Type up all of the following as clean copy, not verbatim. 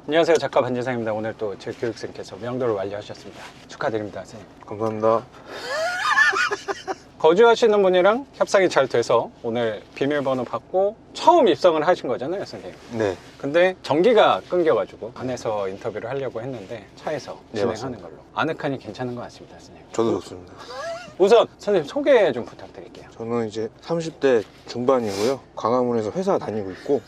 안녕하세요, 작가 반지상입니다. 오늘 또 제 교육생께서 명도를 완료하셨습니다. 축하드립니다, 선생님. 감사합니다. 거주하시는 분이랑 협상이 잘 돼서 오늘 비밀번호 받고 처음 입성을 하신 거잖아요, 선생님. 네. 근데 전기가 끊겨가지고 안에서 인터뷰를 하려고 했는데 차에서 네, 진행하는 맞습니다. 걸로. 아늑하니 괜찮은 것 같습니다, 선생님. 저도 좋습니다. 우선 선생님 소개 좀 부탁드릴게요. 저는 이제 30대 중반이고요. 광화문에서 회사 다니고 있고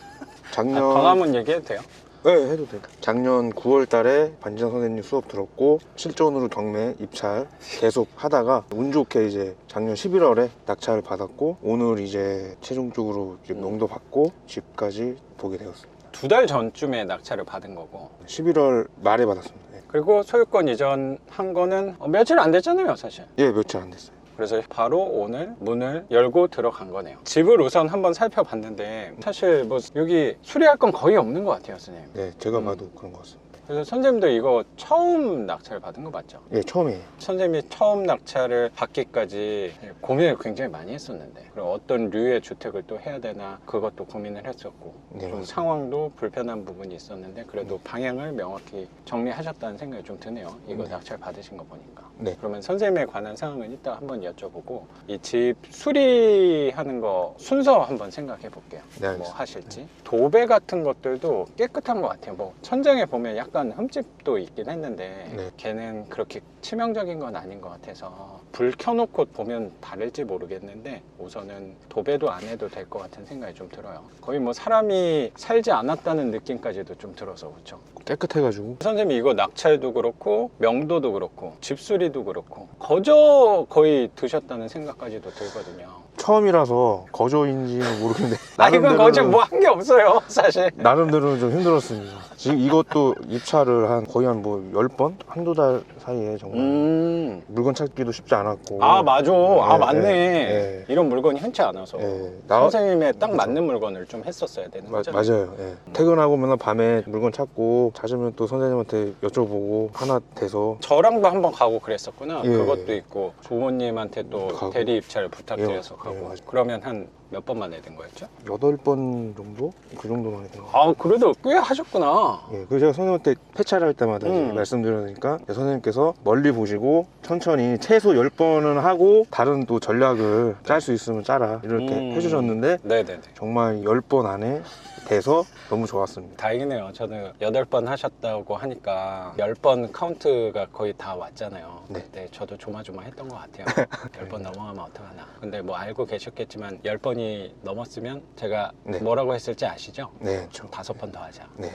작년 광화문 얘기해도 돼요? 네, 해도 돼요. 작년 9월 달에 반지상 선생님 수업 들었고 실전으로 경매 입찰 계속 하다가 운 좋게 이제 작년 11월에 낙찰을 받았고 오늘 이제 최종적으로 이제 명도 받고 집까지 보게 되었습니다. 2달 전쯤에 낙찰을 받은 거고, 11월 말에 받았습니다. 그리고 소유권 이전한 거는 며칠 안 됐잖아요, 사실. 예, 며칠 안 됐어요. 그래서 바로 오늘 문을 열고 들어간 거네요. 집을 우선 한번 살펴봤는데 사실 뭐 여기 수리할 건 거의 없는 것 같아요, 선생님. 네, 제가 봐도 그런 것 같습니다. 그래서 선생님도 이거 처음 낙찰 받은 거 맞죠? 예, 처음이에요. 선생님이 처음 낙찰을 받기까지 고민을 굉장히 많이 했었는데, 그럼 어떤 류의 주택을 또 해야 되나 그것도 고민을 했었고, 네, 좀 맞습니다. 상황도 불편한 부분이 있었는데 그래도 방향을 명확히 정리하셨다는 생각이 좀 드네요. 이거 네. 낙찰 받으신 거 보니까. 네. 그러면 선생님에 관한 사항은 이따 한번 여쭤보고, 이 집 수리하는 거 순서 한번 생각해 볼게요. 네, 뭐 알겠습니다. 하실지. 도배 같은 것들도 깨끗한 것 같아요. 뭐 천장에 보면 약간 흠집도 있긴 했는데 네. 걔는 그렇게 치명적인 건 아닌 것 같아서 불 켜놓고 보면 다를지 모르겠는데 우선은 도배도 안 해도 될 것 같은 생각이 좀 들어요. 거의 뭐 사람이 살지 않았다는 느낌까지도 좀 들어서. 그렇죠? 깨끗해가지고 선생님이 이거 낙찰도 그렇고 명도도 그렇고 집수리도 그렇고 거저 거의 드셨다는 생각까지도 들거든요. 처음이라서 거저인지는 모르겠는데 아, 이건 거저 뭐 한 게 없어요, 사실. 나름대로는 좀 힘들었습니다. 지금 이것도 입찰을 한 거의 한 뭐 10번? 한두 달 사이에 정말 물건 찾기도 쉽지 않았고. 아, 맞아. 아, 맞네. 네. 이런 물건이 흔치 않아서. 네. 선생님의 딱 맞는 물건을 좀 했었어야 되는 거죠. 맞아요. 예. 퇴근하고 맨날 밤에 물건 찾고 찾으면 또 선생님한테 여쭤보고 하나 돼서 저랑도 한번 가고 그랬었구나. 예. 그것도 있고 부모님한테 또 가고. 대리 입찰 부탁드려서 예, 가고. 맞아요. 그러면 한 몇 번 만에 된 거였죠? 8번 정도? 그 정도만 했던 것 같아요. 아, 그래도 꽤 하셨구나. 예, 그래서 제가 선생님한테 폐차를 할 때마다 이제 말씀드리니까 선생님께서 멀리 보시고 천천히 최소 10번은 하고 다른 또 전략을 짤 수 있으면 짜라 이렇게 해주셨는데 네네네. 정말 10번 안에 돼서 너무 좋았습니다. 다행이네요. 저는 8번 하셨다고 하니까 10번 카운트가 거의 다 왔잖아요. 네. 그때 저도 조마조마했던 것 같아요. 10번 넘어가면 어떡하나. 근데 뭐 알고 계셨겠지만 10번이 넘었으면 제가 네. 뭐라고 했을지 아시죠? 네, 좀 5번 더 하자. 네.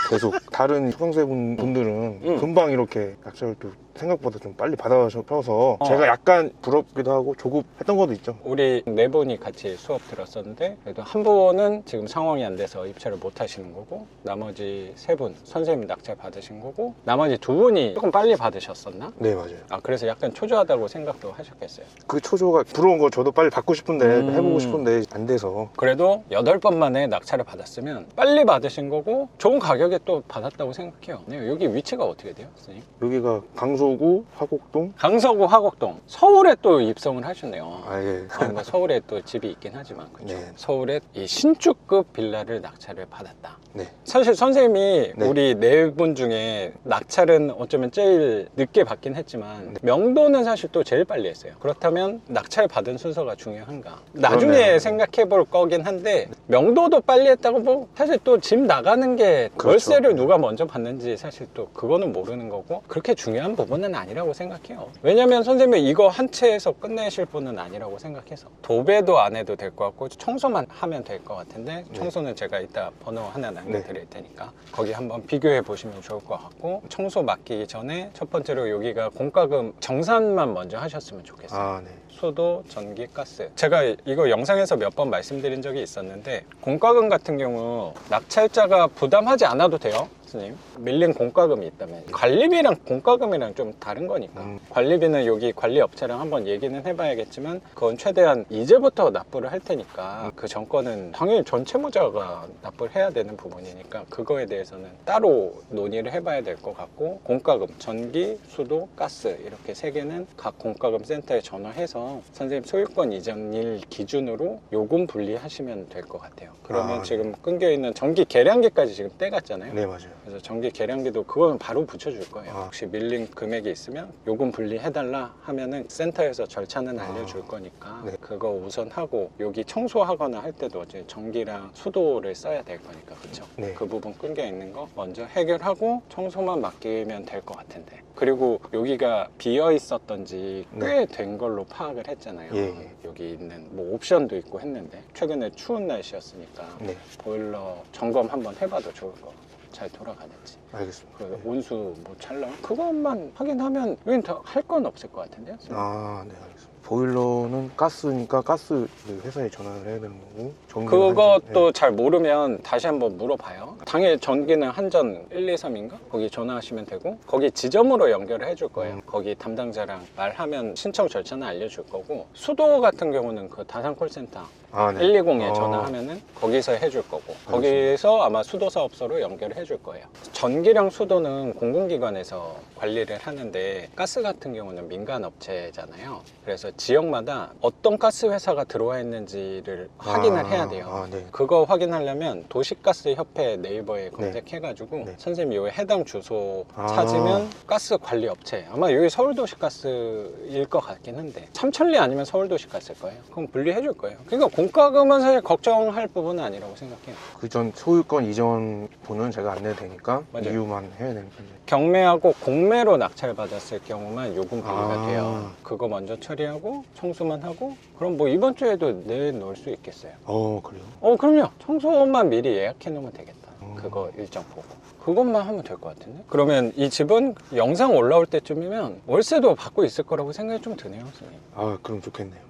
계속 다른 수강생 분들은 금방 이렇게 낙찰을 또 생각보다 좀 빨리 받아셔서 제가 약간 부럽기도 하고 조급했던 것도 있죠. 우리 4분이 같이 수업 들었었는데 그래도 한 분은 지금 상황이 안 돼서 입찰을 못 하시는 거고, 나머지 3분 선생님 낙찰 받으신 거고, 나머지 2분이 조금 빨리 받으셨었나? 네, 맞아요. 아, 그래서 약간 초조하다고 생각도 하셨겠어요. 그 초조가 부러운 거 저도 빨리 받고 싶은데 해보고 싶은데 안 돼서. 그래도 8번 만에 낙찰을 받았으면 빨리 받으신 거고 좋은 가격에 또 받았다고 생각해요. 네, 여기 위치가 어떻게 돼요, 선생님? 여기가 강서구 화곡동. 강서구 화곡동. 서울에 또 입성을 하셨네요. 아, 예. 뭐 서울에 또 집이 있긴 하지만 그렇죠? 네. 서울에 이 신축급 빌라를 낙찰을 받았다. 네. 사실 선생님이 네. 우리 4분 중에 낙찰은 어쩌면 제일 늦게 받긴 했지만 명도는 사실 또 제일 빨리 했어요. 그렇다면 낙찰 받은 순서가 중요한가? 나중에 그러네요. 생각해 볼 거긴 한데 명도도 빨리 했다고 뭐 사실 또 집 나가는 게 그렇죠. 월세를 누가 먼저 받는지 사실 또 그거는 모르는 거고 그렇게 중요한 부분은 아니라고 생각해요. 왜냐면 선생님이 이거 한 채에서 끝내실 분은 아니라고 생각해서 도배도 안 해도 될 것 같고 청소만 하면 될 것 같은데 청소는 제가 이따 번호 하나 남겨드릴 테니까 거기 한번 비교해 보시면 좋을 것 같고, 청소 맡기기 전에 첫 번째로 여기가 공과금 정산만 먼저 하셨으면 좋겠어요. 아, 네. 수도, 전기, 가스. 제가 이거 영상에서 몇 번 말씀드린 적이 있었는데 공과금 같은 경우 낙찰자가 부담하지 않아도 돼요. 선생님? 밀린 공과금이 있다면 관리비랑 공과금이랑 좀 다른 거니까 관리비는 여기 관리업체랑 한번 얘기는 해봐야겠지만 그건 최대한 이제부터 납부를 할 테니까 그 전권은 당연히 전채무자가 납부를 해야 되는 부분이니까 그거에 대해서는 따로 논의를 해봐야 될 것 같고 공과금, 전기, 수도, 가스 이렇게 세 개는 각 공과금 센터에 전화해서 선생님 소유권 이전일 기준으로 요금 분리하시면 될 것 같아요. 그러면 지금 끊겨 있는 전기 계량기까지 지금 떼갔잖아요. 네, 맞아요. 그래서 전기 계량기도 그거는 바로 붙여줄 거예요. 혹시 밀린 금액이 있으면 요금 분리해달라 하면은 센터에서 절차는 알려줄 거니까 네. 그거 우선 하고 여기 청소하거나 할 때도 이제 전기랑 수도를 써야 될 거니까 그쵸? 네. 그 부분 끊겨 있는 거 먼저 해결하고 청소만 맡기면 될 것 같은데 그리고 여기가 비어 있었던지 꽤 된 걸로 파악을 했잖아요. 예. 여기 있는 뭐 옵션도 있고 했는데 최근에 추운 날씨였으니까 네, 보일러 점검 한번 해봐도 좋을 거. 잘 돌아가는지. 알겠습니다. 그 온수 뭐 찰나 그것만 확인하면 여긴 더 할 건 없을 것 같은데요. 아, 네, 알겠습니다. 보일러는 가스니까 가스 회사에 전화를 해야 되는 거고 전기는 그것도 잘 모르면 다시 한번 물어봐요. 당일 전기는 한전 1, 2, 3인가? 거기 전화하시면 되고 거기 지점으로 연결을 해줄 거예요. 거기 담당자랑 말하면 신청 절차는 알려줄 거고 수도 같은 경우는 그 다산 콜센터 아, 네. 120에 전화하면은 거기서 해줄 거고 거기서 아마 수도사업소로 연결을 해줄 거예요. 전기랑 수도는 공공기관에서 관리를 하는데 가스 같은 경우는 민간업체잖아요. 그래서 지역마다 어떤 가스 회사가 들어와 있는지를 확인을 해야 돼요. 아, 네. 그거 확인하려면 도시가스협회 네이버에 검색해가지고 네. 선생님이 여기 해당 주소 찾으면 가스 관리 업체 아마 여기 서울도시가스일 것 같긴 한데 삼천리 아니면 서울도시가스일 거예요. 그럼 분리해 줄 거예요. 그러니까 공과금은 사실 걱정할 부분은 아니라고 생각해요. 그 전 소유권 이전 분은 제가 안 내도 되니까 맞아요. 이유만 해야 되는 거죠. 경매하고 공매로 낙찰받았을 경우만 요금 분리가 아. 돼요. 그거 먼저 처리하고 청소만 하고 그럼 뭐 이번 주에도 내놓을 수 있겠어요. 그래요? 그럼요. 청소만 미리 예약해 놓으면 되겠다. 그거 일정 보고. 그것만 하면 될 것 같은데? 그러면 이 집은 영상 올라올 때쯤이면 월세도 받고 있을 거라고 생각이 좀 드네요, 선생님. 아, 그럼 좋겠네요.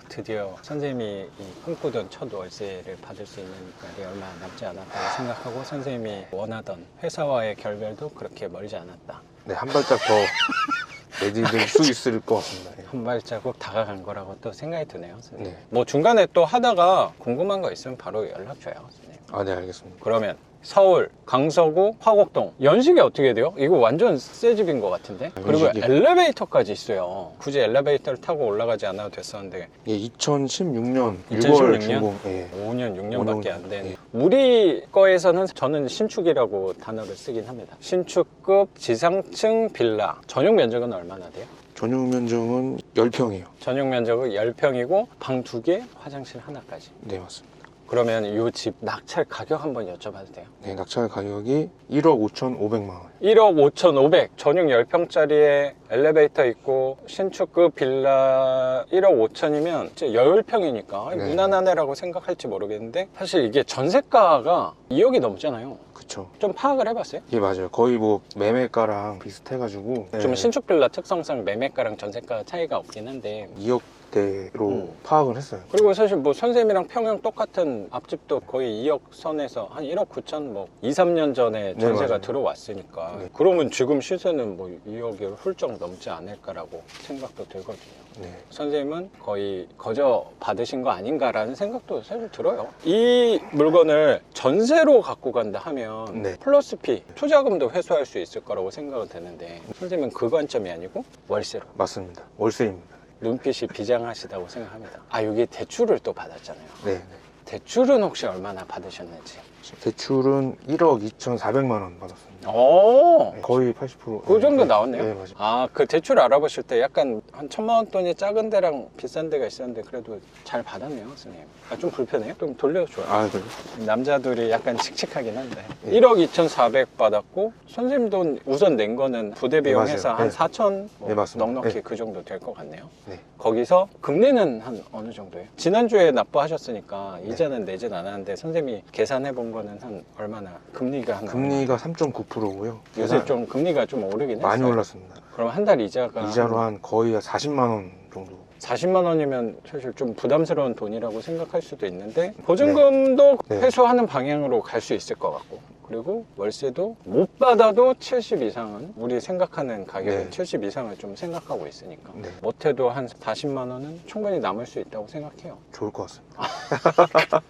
드디어 선생님이 이 꿈꾸던 첫 월세를 받을 수 있는 날이 얼마 남지 않았다고 생각하고 선생님이 원하던 회사와의 결별도 그렇게 멀지 않았다. 네, 한 발짝 더 내디딜 수 있을 것 같습니다. 예. 한 발자국 다가간 거라고 또 생각이 드네요, 선생님. 네. 뭐 중간에 또 하다가 궁금한 거 있으면 바로 연락 줘요, 선생님. 아, 네, 알겠습니다. 그러면 서울, 강서구, 화곡동 연식이 어떻게 돼요? 이거 완전 새 집인 것 같은데? 그리고 연식이- 엘리베이터까지 있어요. 굳이 엘리베이터를 타고 올라가지 않아도 됐었는데 예, 2016년 2016 6월 년? 준공. 예. 5년, 6년밖에 안 된. 예. 우리 거에서는 저는 신축이라고 단어를 쓰긴 합니다. 신축급 지상층 빌라. 전용 면적은 얼마나 돼요? 전용 면적은 10평이에요. 전용 면적은 10평이고 방 2개, 화장실 하나까지. 네, 맞습니다. 그러면 이 집 낙찰 가격 한번 여쭤봐도 돼요? 네, 낙찰 가격이 1억 5,500만 원. 1억 5,500 전용 10평짜리에 엘리베이터 있고 신축급 빌라 1억 5천이면 10평이니까 네. 무난하네라고 생각할지 모르겠는데 사실 이게 전세가가 2억이 넘잖아요. 그쵸. 좀 파악을 해봤어요? 예, 맞아요. 거의 뭐 매매가랑 비슷해가지고. 좀 네, 신축 빌라 특성상 매매가랑 전세가 차이가 없긴 한데 2억대로 파악을 했어요. 그리고 사실 뭐 선생님이랑 평형 똑같은 앞집도 거의 2억 선에서 한 1억 9천 뭐 2, 3년 전에 전세가 맞아요. 들어왔으니까 네. 그러면 지금 시세는 뭐 2억이 훌쩍 넘지 않을까라고 생각도 들거든요. 네. 선생님은 거의 거저 받으신 거 아닌가라는 생각도 사실 들어요. 이 물건을 전세로 갖고 간다 하면 네. 플러스 피, 투자금도 회수할 수 있을 거라고 생각은 되는데 선생님은 그 관점이 아니고 월세로 맞습니다. 월세입니다. 눈빛이 비장하시다고 생각합니다. 아 여기 대출을 또 받았잖아요. 네. 대출은 혹시 얼마나 받으셨는지? 대출은 1억 2,400만 원 받았습니다. 오, 거의 80%. 그 정도 나왔네요. 네, 맞아요. 아, 그 대출 알아보실 때 약간 한 1,000만 원돈이 작은 데랑 비싼 데가 있었는데 그래도 잘 받았네요, 선생님. 아, 좀 불편해요? 좀 돌려줘요. 아, 그래요? 남자들이 약간 칙칙하긴 한데 예. 1억 2,400 받았고 선생님 돈 우선 낸 거는 부대 비용 맞아요. 해서 한 네. 4천 네, 맞습니다. 넉넉히 네. 그 정도 될 것 같네요. 네. 거기서 금리는 한 어느 정도예요? 지난주에 납부하셨으니까 이자는 내진 않았는데 선생님이 계산해 본 거는 한 얼마나 금리가 한 금리가 3.9%고요. 요새 좀 금리가 좀 오르긴 했어요. 많이 올랐습니다. 그럼 한 달 이자가 이자로 한 거의 40만 원 정도. 40만 원이면 사실 좀 부담스러운 돈이라고 생각할 수도 있는데 보증금도 네. 회수하는 방향으로 갈 수 있을 것 같고 그리고 월세도 못 받아도 70 이상은 우리 생각하는 가격은 네. 70 이상을 좀 생각하고 있으니까 네. 못해도 한 40만 원은 충분히 남을 수 있다고 생각해요. 좋을 것 같습니다.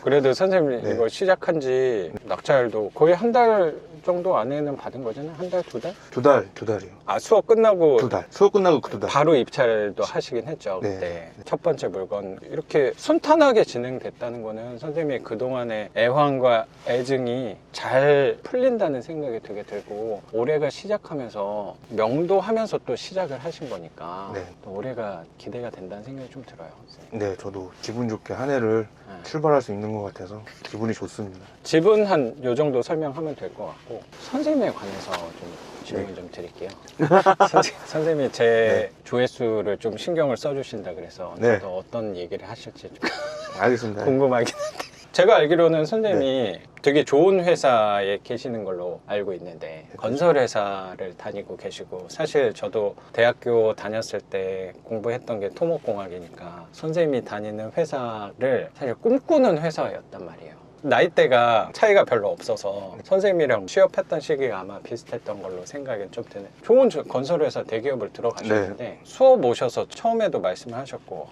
그래도 선생님 네. 이거 시작한 지 낙찰도 거의 한 달 정도 안에는 받은 거잖아요. 한 달, 두 달? 두 달이요. 아, 수업 끝나고 2달. 수업 끝나고 그 2달. 바로 입찰도 하시긴 했죠. 네. 그때 첫 번째 물건 이렇게 순탄하게 진행됐다는 거는 선생님이 그동안의 애환과 애증이 잘 풀린다는 생각이 되게 들고, 올해가 시작하면서 명도하면서 또 시작을 하신 거니까 네. 또 올해가 기대가 된다는 생각이 좀 들어요. 선생님. 네, 저도 기분 좋게 한 해를 네. 출발할 수 있는 것 같아서 기분이 좋습니다. 집은 한 요 정도 설명하면 될 것 같고, 선생님에 관해서 좀 질문 좀 드릴게요. 선생님이 제 네. 조회수를 좀 신경을 써주신다 그래서 네. 저도 어떤 얘기를 하실지 좀 알겠습니다. 궁금하긴 한데, 제가 알기로는 선생님이 되게 좋은 회사에 계시는 걸로 알고 있는데 건설 회사를 다니고 계시고, 사실 저도 대학교 다녔을 때 공부했던 게 토목공학이니까 선생님이 다니는 회사를 사실 꿈꾸는 회사였단 말이에요. 나이대가 차이가 별로 없어서 선생님이랑 취업했던 시기가 아마 비슷했던 걸로 생각이 좀 드네. 좋은 건설회사 대기업을 들어가셨는데 수업 오셔서 처음에도 말씀을 하셨고,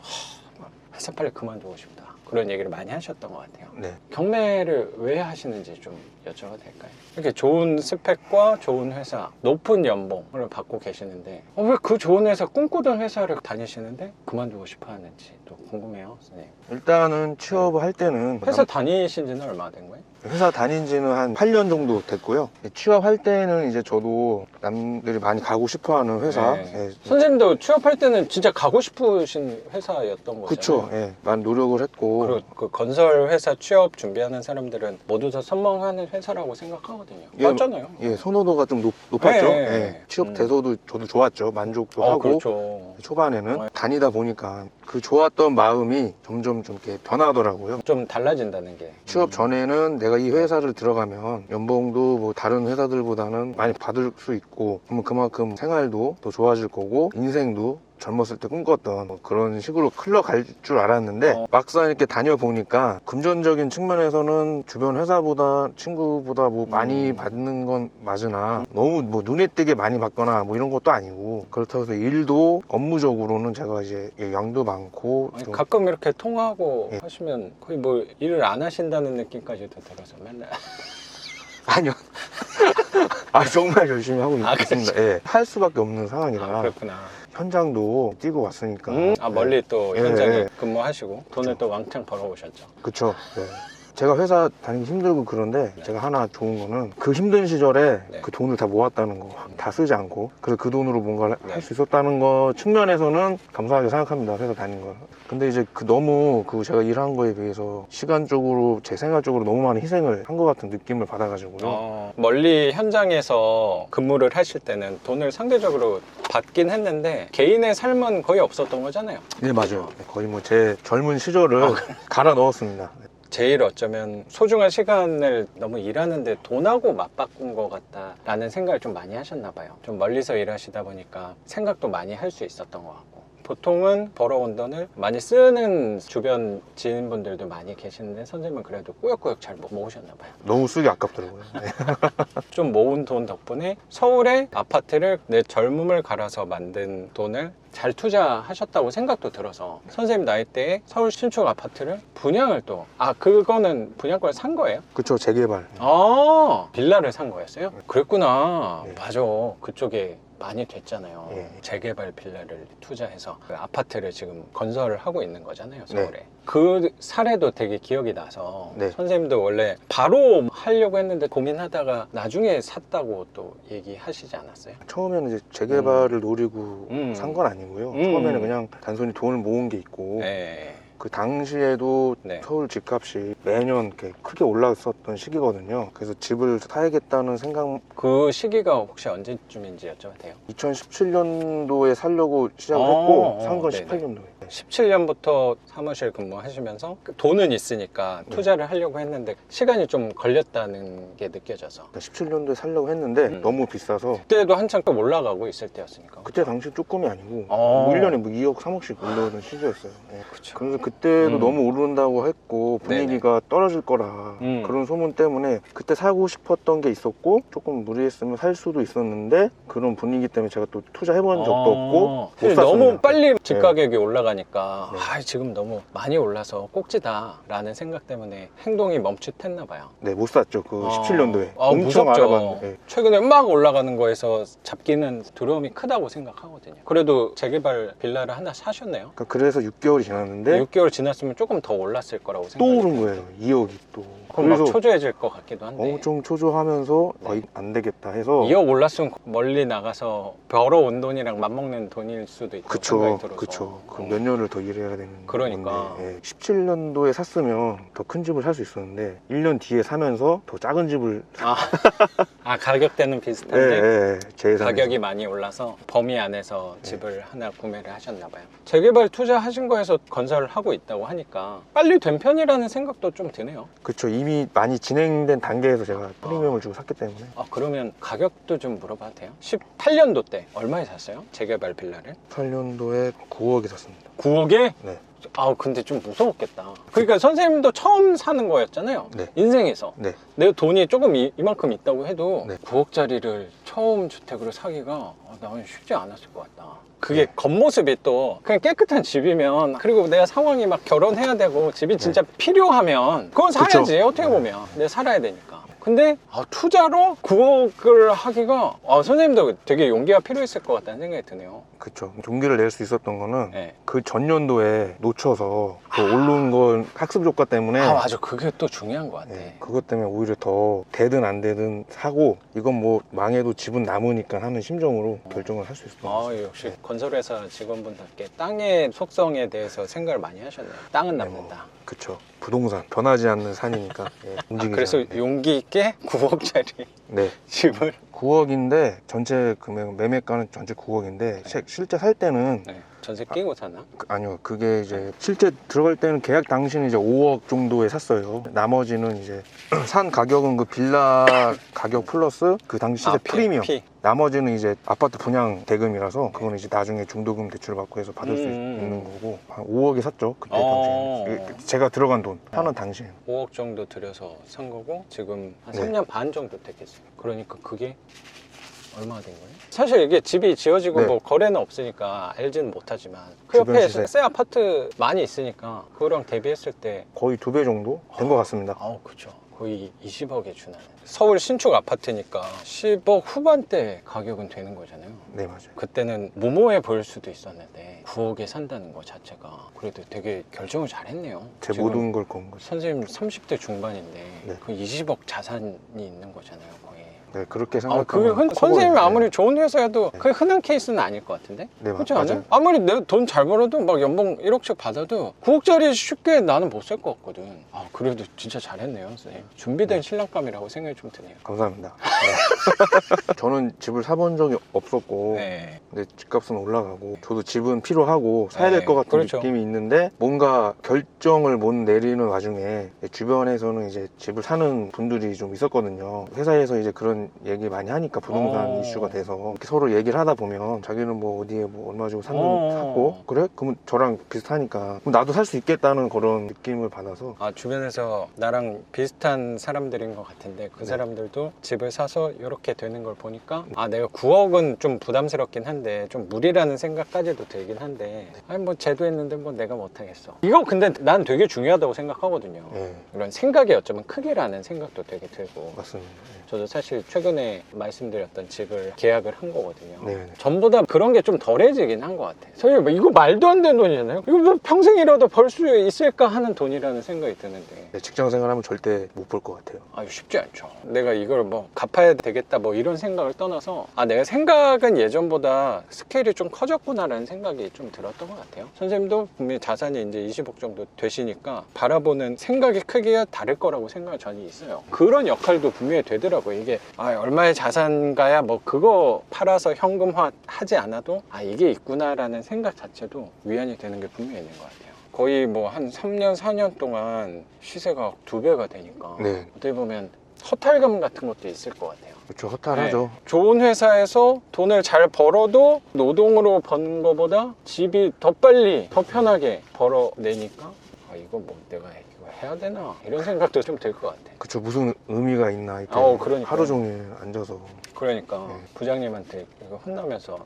회사 빨리 그만두고 싶다, 그런 얘기를 많이 하셨던 것 같아요. 네. 경매를 왜 하시는지 좀 여쭤봐도 될까요? 이렇게 좋은 스펙과 좋은 회사, 높은 연봉을 받고 계시는데 왜 그 좋은 회사, 꿈꾸던 회사를 다니시는데 그만두고 싶어 하는지 또 궁금해요, 선생님. 일단은 취업을 할 때는 회사 다니신 지는 얼마나 된 거예요? 회사 다닌 지는 한 8년 정도 됐고요. 취업할 때는 이제 저도 남들이 많이 가고 싶어 하는 회사. 네. 예, 선생님도 취업할 때는 진짜 가고 싶으신 회사였던 거잖아요. 그쵸. 예, 많이 노력을 했고. 그리고 그 건설 회사 취업 준비하는 사람들은 모두 다 선망하는 회사라고 생각하거든요. 예, 맞잖아요. 예, 선호도가 좀 높았죠. 네. 예, 취업 돼서도 저도 좋았죠. 만족도 하고. 그렇죠. 초반에는 다니다 보니까 그 좋았던 마음이 점점 좀 이렇게 변하더라고요. 좀 달라진다는 게. 취업 전에는 내가 이 회사를 들어가면 연봉도 뭐 다른 회사들보다는 많이 받을 수 있고, 그러면 그만큼 생활도 더 좋아질 거고, 인생도 젊었을 때 꿈꿨던 뭐 그런 식으로 흘러갈 줄 알았는데 막상 이렇게 다녀보니까 금전적인 측면에서는 주변 회사보다 친구보다 뭐 많이 받는 건 맞으나 너무 뭐 눈에 띄게 많이 받거나 뭐 이런 것도 아니고, 그렇다고 해서 일도 업무적으로는 제가 이제 양도 많고 아니, 좀 가끔 이렇게 통화하고 예. 하시면 거의 뭐 일을 안 하신다는 느낌까지도 들어서 맨날. 아니요. 아, 정말 열심히 하고 아, 있습니다. 예, 할 수밖에 없는 상황이라. 아, 그렇구나. 현장도 뛰고 왔으니까. 아, 멀리 또 예, 현장에 예. 근무하시고 돈을 또 왕창 벌어오셨죠. 그쵸. 네. 제가 회사 다니기 힘들고 그런데 제가 하나 좋은 거는 그 힘든 시절에 네. 그 돈을 다 모았다는 거, 다 쓰지 않고, 그래서 그 돈으로 뭔가를 네. 할 수 있었다는 거 측면에서는 감사하게 생각합니다. 회사 다닌 거. 근데 이제 너무 제가 일한 거에 비해서 시간적으로, 제 생활적으로 너무 많은 희생을 한 것 같은 느낌을 받아가지고요. 멀리 현장에서 근무를 하실 때는 돈을 상대적으로 받긴 했는데 개인의 삶은 거의 없었던 거잖아요. 네, 맞아요. 거의 뭐 제 젊은 시절을 갈아 넣었습니다. 제일 어쩌면 소중한 시간을 너무 일하는데 돈하고 맞바꾼 것 같다라는 생각을 좀 많이 하셨나 봐요. 좀 멀리서 일하시다 보니까 생각도 많이 할 수 있었던 것 같고, 보통은 벌어온 돈을 많이 쓰는 주변 지인분들도 많이 계시는데 선생님은 그래도 꾸역꾸역 잘 모으셨나 봐요. 너무 쓰기 아깝더라고요. 네. 좀 모은 돈 덕분에 서울에 아파트를 내 젊음을 갈아서 만든 돈을 잘 투자하셨다고 생각도 들어서, 선생님 나이대에 서울 신축 아파트를 분양을 또, 그거는 분양권을 산 거예요? 그쵸, 재개발. 빌라를 산 거였어요? 그랬구나. 네. 맞아. 그쪽에 많이 됐잖아요. 예. 재개발 빌라를 투자해서 그 아파트를 지금 건설을 하고 있는 거잖아요, 서울에. 네. 그 사례도 되게 기억이 나서 네. 선생님도 원래 바로 하려고 했는데 고민하다가 나중에 샀다고 또 얘기하시지 않았어요? 처음에는 이제 재개발을 노리고 산 건 아니고요. 처음에는 그냥 단순히 돈을 모은 게 있고, 네. 그 당시에도 네. 서울 집값이 매년 이렇게 크게 올랐었던 시기거든요. 그래서 집을 사야겠다는 생각, 그 시기가 혹시 언제쯤인지 여쭤봐도 돼요? 2017년도에 살려고 시작을 어, 했고 산 건 네네. 18년도에. 17년부터 사무실 근무하시면서 돈은 있으니까 투자를 하려고 했는데 시간이 좀 걸렸다는 게 느껴져서 17년도에 살려고 했는데 너무 비싸서 그때도 한창 좀 올라가고 있을 때였으니까. 그때 당시 조금이 아니고 어. 뭐 1년에 뭐 2억 3억씩 올라오던 시기였어요. 네. 그쵸. 그래서 그때도 너무 오른다고 했고 분위기가 떨어질 거라 그런 소문 때문에 그때 사고 싶었던 게 있었고 조금 무리했으면 살 수도 있었는데 그런 분위기 때문에 제가 또 투자해본 적도 없고 못 사실 샀습니다. 너무 빨리 집 가격이 올라가니까 네. 아, 지금 너무 많이 올라서 꼭지다라는 생각 때문에 행동이 멈칫했나 봐요. 네, 못 샀죠. 그 17년도에 아, 엄청 무섭죠. 알아봤는데 네. 최근에 막 올라가는 거에서 잡기는 두려움이 크다고 생각하거든요. 그래도 재개발 빌라를 하나 사셨네요. 그러니까 그래서 6개월이 지났는데 6개월 지났으면 조금 더 올랐을 거라고 또 생각해요. 오른 거예요. 2억이 또. 그럼 막 초조해질 것 같기도 한데 엄청 초조하면서 네. 안 되겠다 해서 2억 올랐으면 멀리 나가서 벌어온 돈이랑 맞먹는 돈일 수도 있다고 생각이 들어서 그쵸. 그럼 몇 년을 더 일해야 되는 그러니까. 건데, 예. 17년도에 샀으면 더 큰 집을 살 수 있었는데 1년 뒤에 사면서 더 작은 집을 아 가격대는 비슷한데 예, 제 예산에서. 가격이 많이 올라서 범위 안에서 집을 하나 구매를 하셨나 봐요. 재개발 투자하신 거에서 건설을 하고 있다고 하니까 빨리 된 편이라는 생각도 좀 드네요. 그쵸. 이미 많이 진행된 단계에서 제가 프리미엄을 주고 샀기 때문에 그러면 가격도 좀 물어봐도 돼요? 18년도 때 얼마에 샀어요? 재개발 빌라를? 8년도에 9억에 샀습니다. 9억에? 네. 근데 좀 무서웠겠다. 그러니까 선생님도 처음 사는 거였잖아요. 네. 인생에서. 네. 내 돈이 조금 이만큼 있다고 해도 네. 9억짜리를 처음 주택으로 사기가 나는 쉽지 않았을 것 같다. 그게 네. 겉모습이 또 그냥 깨끗한 집이면 그리고 내가 상황이 막 결혼해야 되고 집이 진짜 필요하면 그건 사야지. 그쵸. 어떻게 보면 내가 살아야 되니까. 근데 투자로 9억을 하기가 선생님도 되게 용기가 필요했을 것 같다는 생각이 드네요. 그쵸. 종기를 낼 수 있었던 거는 네. 그 전년도에 놓쳐서 그 오른 건 학습 조건 때문에 맞아. 그게 또 중요한 것 같아. 네, 그것 때문에 오히려 더 되든 안 되든 사고 이건 뭐 망해도 집은 남으니까 하는 심정으로 결정을 할 수 있었던 것 같아요. 역시 건설회사 직원분들께 땅의 속성에 대해서 생각을 많이 하셨네요. 땅은 남는다. 그쵸. 부동산 변하지 않는 산이니까 움직이지 그래서 않는. 용기 있게 9억짜리 네. 집을 9억인데 전체 금액 매매가는 전체 9억인데 실제 살 때는 전세 끼고 사나? 아니요. 그게 이제 실제 들어갈 때는 계약 당시는 이제 5억 정도에 샀어요. 나머지는 이제 산 가격은 그 빌라 가격 플러스 그 당시 시세 프리미엄. 나머지는 이제 아파트 분양 대금이라서 그거는 이제 나중에 중도금 대출을 받고 해서 받을 수 있는 거고 한 5억에 샀죠. 그때 당시에 제가 들어간 돈 사는 당시에 5억 정도 들여서 산 거고 지금 한 네. 3년 반 정도 됐겠어요. 그러니까 그게 얼마가 된 거예요? 사실 이게 집이 지어지고 네. 뭐 거래는 없으니까 알지는 못하지만 그 옆에 시세. 새 아파트 많이 있으니까 그거랑 대비했을 때 거의 2배 정도 된 것 같습니다. 그렇죠. 거의 20억에 준하는. 서울 신축 아파트니까 10억 후반대 가격은 되는 거잖아요. 네, 맞아요. 그때는 무모해 보일 수도 있었는데 9억에 산다는 거 자체가 그래도 되게 결정을 잘했네요. 제 지금 모든 걸 건 거죠. 선생님 30대 중반인데 네. 그 20억 자산이 있는 거잖아요, 거의. 네, 그렇게 그게 생각하면 선생님이 커버예요. 아무리 좋은 회사여도 그게 흔한 케이스는 아닐 것 같은데? 네, 그렇지 맞아요. 않아요? 아무리 내 돈 잘 벌어도 막 연봉 1억씩 받아도 9억짜리 쉽게 나는 못 살 것 같거든. 그래도 진짜 잘했네요, 선생님. 준비된 신랑감이라고 생각이 좀 드네요. 감사합니다. 네. 저는 집을 사본 적이 없었고 네. 근데 집값은 올라가고 저도 집은 필요하고 사야 될 것 같은 그렇죠. 느낌이 있는데 뭔가 결정을 못 내리는 와중에 주변에서는 이제 집을 사는 분들이 좀 있었거든요. 회사에서 이제 그런 얘기 많이 하니까 부동산 이슈가 돼서 이렇게 서로 얘기를 하다 보면 자기는 뭐 어디에 뭐 얼마 주고 샀고 그래? 그러면 저랑 비슷하니까 그럼 나도 살 수 있겠다는 그런 느낌을 받아서 주변에서 나랑 비슷한 사람들인 것 같은데 그 네. 사람들도 집을 사서 이렇게 되는 걸 보니까 내가 9억은 좀 부담스럽긴 한데 좀 무리라는 생각까지도 들긴 한데 아니 뭐 제도했는데 뭐 내가 못하겠어. 이거 근데 난 되게 중요하다고 생각하거든요. 네, 이런 생각의 어쩌면 크기라는 생각도 되게 들고 맞습니다. 저도 사실 최근에 말씀드렸던 집을 계약을 한 거거든요. 네. 전부 다 그런 게 좀 덜해지긴 한 것 같아요. 사실 뭐 이거 말도 안 되는 돈이잖아요. 이거 뭐 평생이라도 벌 수 있을까 하는 돈이라는 생각이 드는데 네, 직장 생활하면 절대 못 볼 것 같아요. 이거 쉽지 않죠. 내가 이걸 뭐 갚아야 되겠다 뭐 이런 생각을 떠나서 내가 생각은 예전보다 스케일이 좀 커졌구나라는 생각이 좀 들었던 것 같아요. 선생님도 분명히 자산이 이제 20억 정도 되시니까 바라보는 생각의 크기가 다를 거라고 생각을 저는 있어요. 그런 역할도 분명히 되더라고요. 이게 얼마의 자산가야 뭐 그거 팔아서 현금화 하지 않아도 이게 있구나라는 생각 자체도 위안이 되는 게 분명히 있는 것 같아요. 거의 뭐 한 3년 4년 동안 시세가 2배가 되니까 네. 어떻게 보면 허탈감 같은 것도 있을 것 같아요. 그렇죠. 허탈하죠. 네. 좋은 회사에서 돈을 잘 벌어도 노동으로 버는 것보다 집이 더 빨리 더 편하게 벌어내니까 이거 뭐 내가 이거 해야 되나 이런 생각도 좀 들 것 같아. 그쵸. 무슨 의미가 있나 이때 그러니까. 하루 종일 앉아서. 그러니까 네. 부장님한테 이거 혼나면서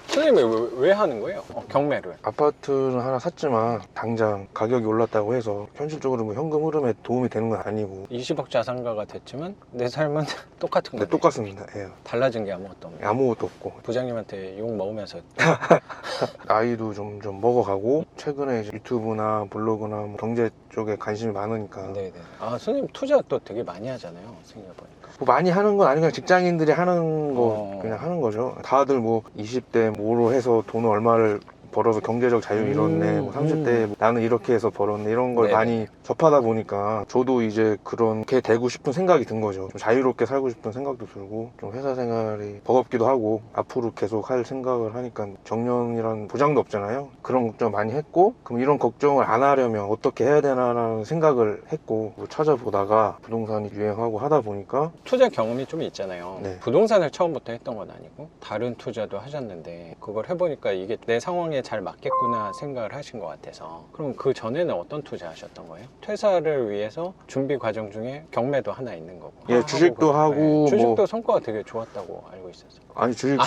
선생님이 왜 하는 거예요? 경매를. 아파트는 하나 샀지만 당장 가격이 올랐다고 해서 현실적으로 뭐 현금 흐름에 도움이 되는 건 아니고. 20억 자산가가 됐지만 내 삶은 똑같은 네, 거예요. 똑같습니다. 예. 달라진 게 아무것도 없네. 아무것도 없고 부장님한테 욕 먹으면서 나이도 점점 먹어가고 최근에 이제 유튜브나 블로그나 뭐 경제 쪽에 관심이 많으니까 네네. 선생님 투자 또 되게 많이 하잖아요. 생각해보니까. 뭐 많이 하는 건 아니고 그냥 직장인들이 하는 거 그냥 하는 거죠. 다들 뭐 20대 뭐로 해서 돈을 얼마를 벌어서 경제적 자유 이뤘네, 뭐 30대에 뭐 나는 이렇게 해서 벌었네 이런 걸 네네. 많이 접하다 보니까 저도 이제 그렇게 되고 싶은 생각이 든 거죠. 좀 자유롭게 살고 싶은 생각도 들고 좀 회사 생활이 버겁기도 하고 앞으로 계속 할 생각을 하니까 정년이란 보장도 없잖아요. 그런 걱정 많이 했고 그럼 이런 걱정을 안 하려면 어떻게 해야 되나라는 생각을 했고 뭐 찾아보다가 부동산이 유행하고 하다 보니까 투자 경험이 좀 있잖아요. 네. 부동산을 처음부터 했던 건 아니고 다른 투자도 하셨는데 그걸 해보니까 이게 내 상황에 잘 맞겠구나 생각을 하신 것 같아서. 그럼 그 전에는 어떤 투자 하셨던 거예요? 퇴사를 위해서 준비 과정 중에 경매도 하나 있는 거고. 예, 주식도 하고 주식도 뭐 성과가 되게 좋았다고 알고 있었어요. 아니 주식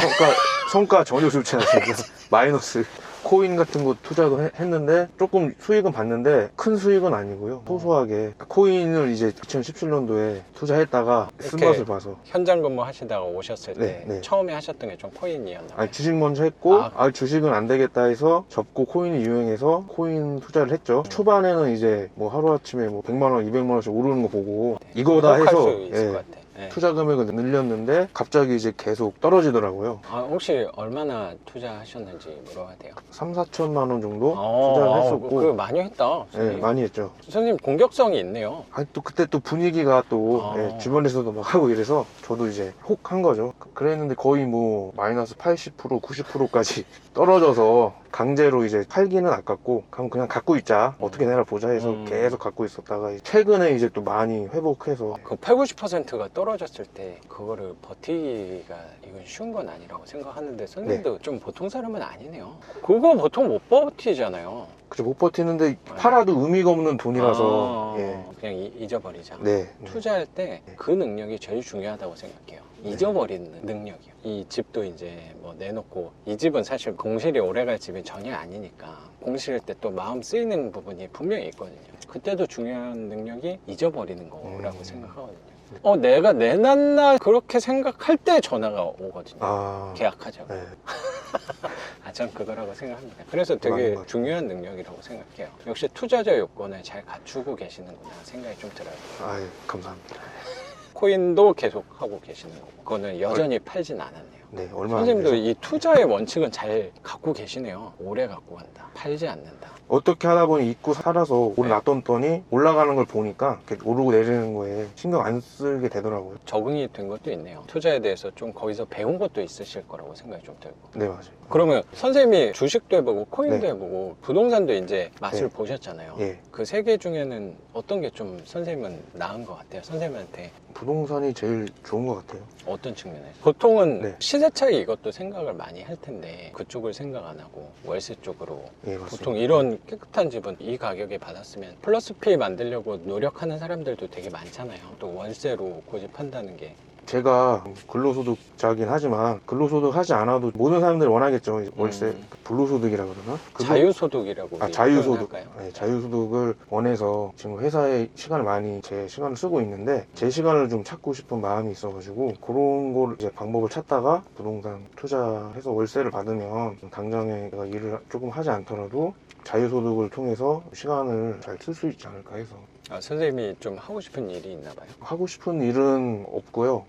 성과 전혀 좋지 않습니다. 마이너스. 코인 같은 거 투자도 했는데 조금 수익은 봤는데 큰 수익은 아니고요. 소소하게 코인을 이제 2017년도에 투자했다가 이렇게 쓴맛을 봐서 현장 근무 하시다가 오셨을 때 네, 네. 처음에 하셨던 게 좀 코인이었나 봐요. 아니, 주식 먼저 했고 아. 주식은 안 되겠다 해서 접고 코인이 유행해서 코인 투자를 했죠. 초반에는 이제 뭐 하루아침에 뭐 100만 원, 200만 원씩 오르는 거 보고 이거다 혹할 해서 수 있을 예, 것 같아. 네. 투자 금액을 늘렸는데 갑자기 이제 계속 떨어지더라고요. 혹시 얼마나 투자하셨는지 물어봐도 돼요? 3, 4천만 원 정도 투자를 했었고 그거 많이 했다. 네, 선생님. 많이 했죠. 선생님 공격성이 있네요. 아니 또 그때 또 분위기가 또 아. 예, 주변에서도 막 하고 이래서 저도 이제 혹 한 거죠. 그랬는데 거의 뭐 마이너스 80%, 90%까지 떨어져서 강제로 이제 팔기는 아깝고 그럼 그냥 갖고 있자 어떻게 내나 보자 해서 계속 갖고 있었다가 최근에 이제 또 많이 회복해서 그 8, 90%가 떨어졌을 때 그거를 버티기가 이건 쉬운 건 아니라고 생각하는데 선생님도 좀 보통 사람은 아니네요. 그거 보통 못 버티잖아요. 그죠 못 버티는데 팔아도 의미가 없는 돈이라서 예. 그냥 잊어버리자. 네. 투자할 때 그 능력이 제일 중요하다고 생각해요. 잊어버리는 능력이요. 이 집도 이제 뭐 내놓고 이 집은 사실 공실이 오래갈 집이 전혀 아니니까 공실일 때 또 마음 쓰이는 부분이 분명히 있거든요. 그때도 중요한 능력이 잊어버리는 거라고 생각하거든요. 내가 내놨나 그렇게 생각할 때 전화가 오거든요. 계약하자고. 네. 전 그거라고 생각합니다. 그래서 되게 맞는 것 같아요. 중요한 능력이라고 생각해요. 역시 투자자 요건을 잘 갖추고 계시는구나 생각이 좀 들어요. 아유, 감사합니다. 코인도 계속 하고 계시는 거고 그거는 여전히 팔진 않았네요. 네, 얼마 안 선생님도 돼서. 이 투자의 원칙은 잘 갖고 계시네요. 오래 갖고 간다. 팔지 않는다. 어떻게 하다 보니 잊고 살아서 네. 놔뒀더니 올라가는 걸 보니까 이렇게 오르고 내리는 거에 신경 안 쓰게 되더라고요. 적응이 된 것도 있네요. 투자에 대해서 좀 거기서 배운 것도 있으실 거라고 생각이 좀 들고. 네, 맞아요. 그러면 선생님이 주식도 해보고 코인도 네. 해보고 부동산도 이제 맛을 네. 보셨잖아요. 예. 그 세 개 중에는 어떤 게 좀 선생님은 나은 것 같아요? 선생님한테 부동산이 제일 좋은 것 같아요. 어떤 측면에서? 보통은 네. 시세 차이 이것도 생각을 많이 할 텐데 그쪽을 생각 안 하고 월세 쪽으로 예, 맞습니다. 보통 이런 깨끗한 집은 이 가격에 받았으면 플러스 P 만들려고 노력하는 사람들도 되게 많잖아요. 또 월세로 고집한다는 게 제가 근로소득자긴 하지만 근로소득 하지 않아도 모든 사람들이 원하겠죠. 월세 불로소득이라 그러나? 자유소득이라고 우리 자유소득. 표현할까요? 네, 자유소득을 원해서 지금 회사에 시간을 많이 제 시간을 쓰고 있는데 제 시간을 좀 찾고 싶은 마음이 있어가지고 그런 걸 이제 방법을 찾다가 부동산 투자해서 월세를 받으면 당장에 내가 일을 조금 하지 않더라도 자유소득을 통해서 시간을 잘 쓸 수 있지 않을까 해서. 선생님이 좀 하고 싶은 일이 있나 봐요. 하고 싶은 일은 없고요.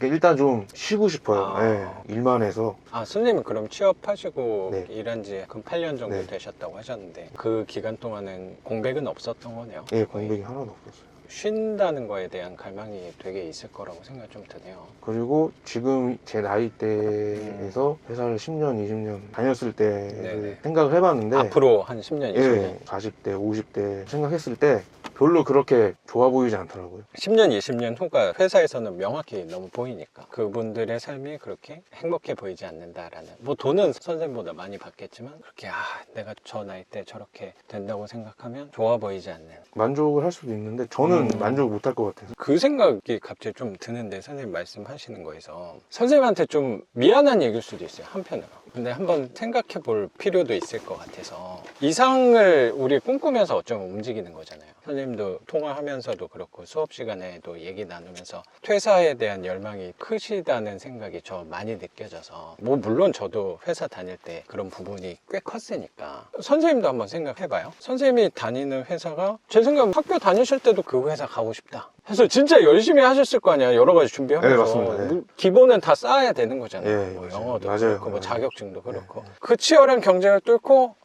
일단 좀 쉬고 싶어요. 네, 일만 해서. 선생님은 그럼 취업하시고 네. 일한 지 한 8년 정도 네. 되셨다고 하셨는데 그 기간 동안은 공백은 없었던 거네요. 예, 공백이 하나도 없었어요. 쉰다는 거에 대한 갈망이 되게 있을 거라고 생각이 좀 드네요. 그리고 지금 제 나이대에서 회사를 10년, 20년 다녔을 때를 네네. 생각을 해봤는데 앞으로 한 10년, 20년. 예, 40대, 50대 생각했을 때 별로 그렇게 좋아 보이지 않더라고요. 10년, 20년 후가 회사에서는 명확히 너무 보이니까 그분들의 삶이 그렇게 행복해 보이지 않는다라는, 뭐 돈은 선생님보다 많이 받겠지만 그렇게 내가 저 나이 때 저렇게 된다고 생각하면 좋아 보이지 않는, 만족을 할 수도 있는데 저는 만족을 못 할 것 같아서. 그 생각이 갑자기 좀 드는데, 선생님 말씀하시는 거에서 선생님한테 좀 미안한 얘기일 수도 있어요, 한편으로. 근데 한번 생각해 볼 필요도 있을 것 같아서, 이상을 우리 꿈꾸면서 어쩌면 움직이는 거잖아요. 선생님도 통화하면서도 그렇고 수업 시간에도 얘기 나누면서 퇴사에 대한 열망이 크시다는 생각이 저 많이 느껴져서, 뭐 물론 저도 회사 다닐 때 그런 부분이 꽤 컸으니까 선생님도 한번 생각해봐요. 선생님이 다니는 회사가, 제 생각엔 학교 다니실 때도 그 회사 가고 싶다 해서 진짜 열심히 하셨을 거 아니야, 여러 가지 준비하면서. 네, 맞습니다. 네. 기본은 다 쌓아야 되는 거잖아요. 네, 뭐 맞아요. 영어도 맞아요. 그렇고 뭐 네. 자격증도 그렇고. 네. 그 치열한 경쟁을 뚫고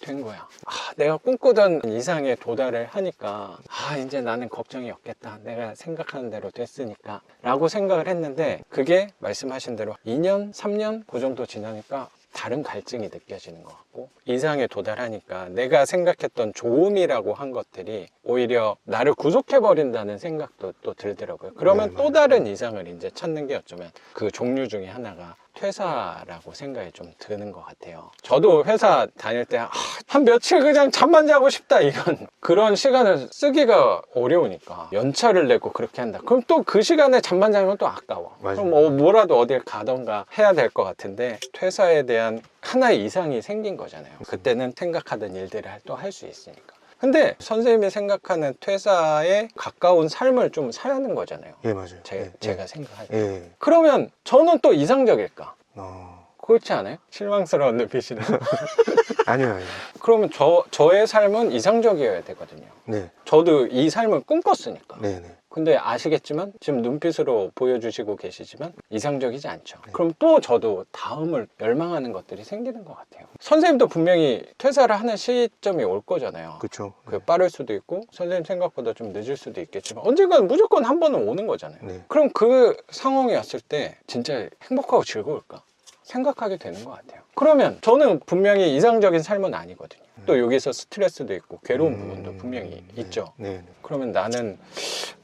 된 거야. 내가 꿈꾸던 이상에 도달을 하니까 이제 나는 걱정이 없겠다, 내가 생각하는 대로 됐으니까 라고 생각을 했는데, 그게 말씀하신 대로 2년, 3년 그 정도 지나니까 다른 갈증이 느껴지는 것 같고, 이상에 도달하니까 내가 생각했던 좋음이라고 한 것들이 오히려 나를 구속해버린다는 생각도 또 들더라고요. 그러면 네, 또 다른 이상을 이제 찾는 게 어쩌면 그 종류 중에 하나가 퇴사라고 생각이 좀 드는 것 같아요. 저도 회사 다닐 때 한 며칠 그냥 잠만 자고 싶다, 이런 그런 시간을 쓰기가 어려우니까 연차를 내고 그렇게 한다. 그럼 또 그 시간에 잠만 자면 또 아까워. 맞아요. 그럼 뭐라도 어딜 가던가 해야 될 것 같은데, 퇴사에 대한 하나의 이상이 생긴 거잖아요. 그때는 생각하던 일들을 또 할 수 있으니까. 근데 선생님이 생각하는 퇴사에 가까운 삶을 좀 사는 거잖아요. 예, 맞아요. 제가 생각할 때. 예. 그러면 저는 또 이상적일까? 어... 그렇지 않아요? 실망스러운 눈빛이네. 아니요, 아니요. 그러면 저의 삶은 이상적이어야 되거든요. 네, 저도 이 삶을 꿈꿨으니까. 네, 네. 근데 아시겠지만 지금 눈빛으로 보여주시고 계시지만 이상적이지 않죠. 그럼 또 저도 다음을 열망하는 것들이 생기는 것 같아요. 선생님도 분명히 퇴사를 하는 시점이 올 거잖아요. 그렇죠. 빠를 수도 있고 선생님 생각보다 좀 늦을 수도 있겠지만 언젠간 무조건 한 번은 오는 거잖아요. 네. 그럼 그 상황이 왔을 때 진짜 행복하고 즐거울까 생각하게 되는 것 같아요. 그러면 저는 분명히 이상적인 삶은 아니거든요. 또 여기서 스트레스도 있고 괴로운 부분도 분명히 있죠. 네. 그러면 나는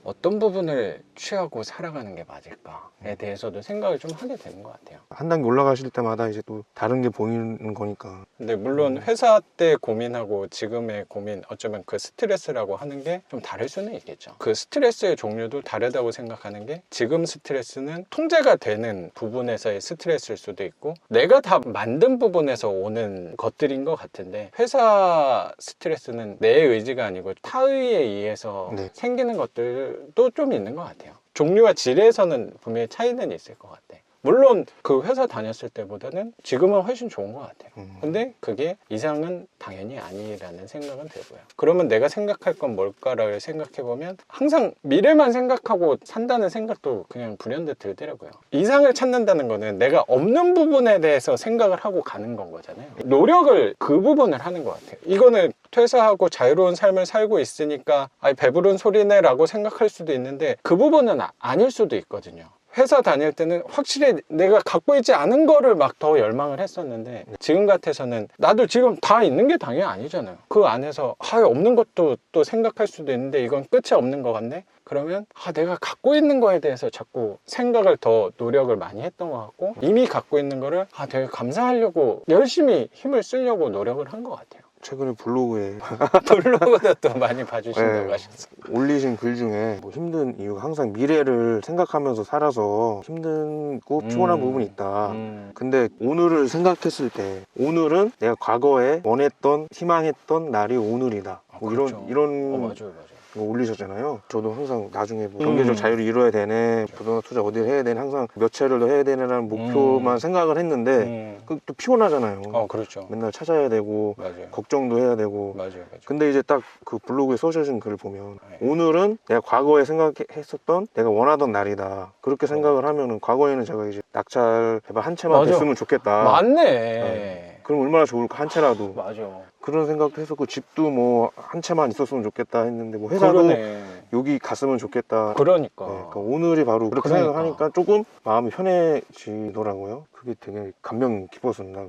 어떤 부분을 취하고 살아가는 게 맞을까에 대해서도 생각을 좀 하게 되는 것 같아요. 한 단계 올라가실 때마다 이제 또 다른 게 보이는 거니까. 근데 물론 회사 때 고민하고 지금의 고민, 어쩌면 그 스트레스라고 하는 게 좀 다를 수는 있겠죠. 그 스트레스의 종류도 다르다고 생각하는 게, 지금 스트레스는 통제가 되는 부분에서의 스트레스일 수도 있고 내가 다 만든 부분에서 오는 것들인 것 같은데, 회사 스트레스는 내 의지가 아니고 타의에 의해서 네. 생기는 것들도 좀 있는 것 같아요. 종류와 질에서는 분명히 차이는 있을 것 같아. 물론 그 회사 다녔을 때보다는 지금은 훨씬 좋은 것 같아요. 근데 그게 이상은 당연히 아니라는 생각은 들고요. 그러면 내가 생각할 건 뭘까를 생각해보면 항상 미래만 생각하고 산다는 생각도 그냥 불현듯 들더라고요. 이상을 찾는다는 거는 내가 없는 부분에 대해서 생각을 하고 가는 건 거잖아요. 노력을 그 부분을 하는 것 같아요. 이거는 퇴사하고 자유로운 삶을 살고 있으니까 배부른 소리네 라고 생각할 수도 있는데, 그 부분은 아닐 수도 있거든요. 회사 다닐 때는 확실히 내가 갖고 있지 않은 거를 막 더 열망을 했었는데, 지금 같아서는 나도 지금 다 있는 게 당연히 아니잖아요. 그 안에서 없는 것도 또 생각할 수도 있는데 이건 끝이 없는 것 같네? 그러면 내가 갖고 있는 거에 대해서 자꾸 생각을 더 노력을 많이 했던 것 같고, 이미 갖고 있는 거를 되게 감사하려고 열심히 힘을 쓰려고 노력을 한 것 같아요. 최근에 블로그에 블로그도 또 많이 봐주신다고 네. 하셨어요. 올리신 글 중에 뭐 힘든 이유가 항상 미래를 생각하면서 살아서 힘들고 피곤한 부분이 있다. 근데 오늘을 생각했을 때 오늘은 내가 과거에 원했던 희망했던 날이 오늘이다. 뭐 그렇죠. 이런 맞아요. 거 올리셨잖아요. 저도 항상 나중에 뭐 경제적 자유를 이뤄야 되네, 부동산 투자 어디를 해야 되네, 항상 몇 채를 더 해야 되네라는 목표만 생각을 했는데 또 피곤하잖아요. 그렇죠. 맨날 찾아야 되고 맞아요. 걱정도 해야 되고. 맞아요. 근데 이제 딱 그 블로그에 써주신 글을 보면 오늘은 내가 과거에 생각했었던 내가 원하던 날이다. 그렇게 생각을 하면은 과거에는 제가 이제 낙찰 제발 한 채만 맞아. 됐으면 좋겠다. 맞네. 그럼 얼마나 좋을까, 한 채라도. 맞아. 그런 생각도 했었고, 집도 뭐 한 채만 있었으면 좋겠다 했는데, 뭐 회사도 그러네. 여기 갔으면 좋겠다. 그러니까. 네, 그러니까 오늘이 바로 그렇게 그러니까. 생각하니까 조금 마음이 편해지더라고요. 그게 되게 감명 깊었습니다.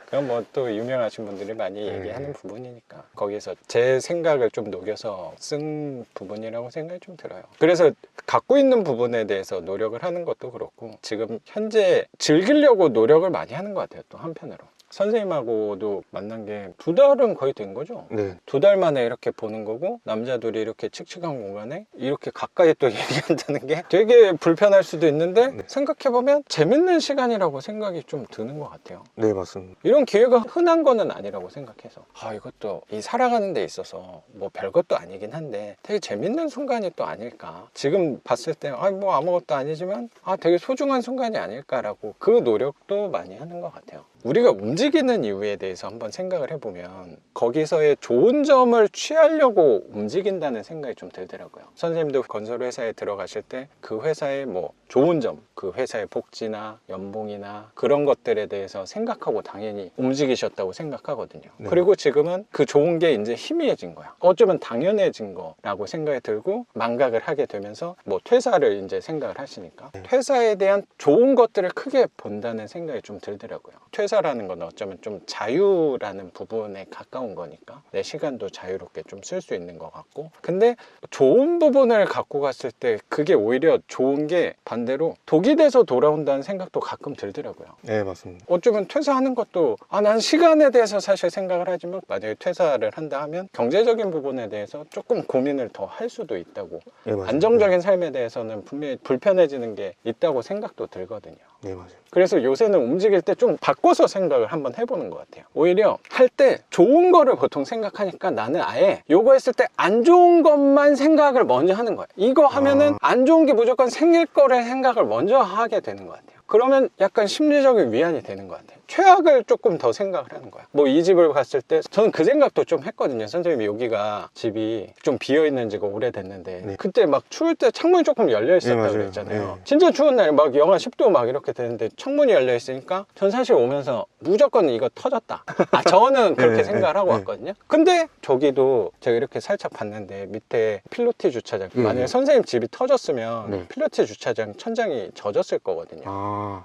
그건 뭐 또 유명하신 분들이 많이 네. 얘기하는 부분이니까 거기서 제 생각을 좀 녹여서 쓴 부분이라고 생각이 좀 들어요. 그래서 갖고 있는 부분에 대해서 노력을 하는 것도 그렇고 지금 현재 즐기려고 노력을 많이 하는 것 같아요. 또 한편으로 선생님하고도 만난 게 2달은 거의 된 거죠. 네. 2달 만에 이렇게 보는 거고 남자들이 이렇게 칙칙한 공간에 이렇게 가까이 또 얘기한다는 게 되게 불편할 수도 있는데 네. 생각해보면 재밌는 시간이라고 생각이 좀 드는 것 같아요. 네, 맞습니다. 이런 기회가 흔한 거는 아니라고 생각해서 이것도 이 살아가는 데 있어서 뭐 별것도 아니긴 한데 되게 재밌는 순간이 또 아닐까. 지금 봤을 때 뭐 아무것도 아니지만 되게 소중한 순간이 아닐까라고 그 노력도 많이 하는 것 같아요. 우리가 움직이는 이유에 대해서 한번 생각을 해보면 거기서의 좋은 점을 취하려고 움직인다는 생각이 좀 들더라고요. 선생님도 건설회사에 들어가실 때 그 회사의 뭐 좋은 점, 그 회사의 복지나 연봉이나 그런 것들에 대해서 생각하고 당연히 움직이셨다고 생각하거든요. 네. 그리고 지금은 그 좋은 게 이제 희미해진 거야. 어쩌면 당연해진 거라고 생각이 들고 망각을 하게 되면서 뭐 퇴사를 이제 생각을 하시니까 퇴사에 대한 좋은 것들을 크게 본다는 생각이 좀 들더라고요. 퇴사라는 건 어쩌면 좀 자유라는 부분에 가까운 거니까 내 시간도 자유롭게 좀 쓸 수 있는 것 같고, 근데 좋은 부분을 갖고 갔을 때 그게 오히려 좋은 게 반대로 독이 돼서 돌아온다는 생각도 가끔 들더라고요. 네, 맞습니다. 어쩌면 퇴사하는 것도 난 시간에 대해서 사실 생각을 하지만 만약에 퇴사를 한다 하면 경제적인 부분에 대해서 조금 고민을 더 할 수도 있다고. 네, 맞습니다. 안정적인 삶에 대해서는 분명히 불편해지는 게 있다고 생각도 들거든요. 네, 맞아요. 그래서 요새는 움직일 때 좀 바꿔서 생각을 한번 해보는 것 같아요. 오히려 할 때 좋은 거를 보통 생각하니까 나는 아예 요거 했을 때 안 좋은 것만 생각을 먼저 하는 거예요. 이거 하면은 안 좋은 게 무조건 생길 거를 생각을 먼저 하게 되는 것 같아요. 그러면 약간 심리적인 위안이 되는 것 같아요. 최악을 조금 더 생각을 하는 거야. 뭐 이 집을 갔을 때 저는 그 생각도 좀 했거든요. 선생님이 여기가 집이 좀 비어있는 지가 오래됐는데 네. 그때 막 추울 때 창문이 조금 열려 있었다고 맞아요. 그랬잖아요. 네. 진짜 추운 날 막 영하 10도 막 이렇게 되는데 창문이 열려 있으니까 전 사실 오면서 무조건 이거 터졌다. 저는 그렇게 네, 생각을 하고 네. 왔거든요. 근데 저기도 제가 이렇게 살짝 봤는데 밑에 필로티 주차장, 만약에 선생님 집이 터졌으면 네. 필로티 주차장 천장이 젖었을 거거든요.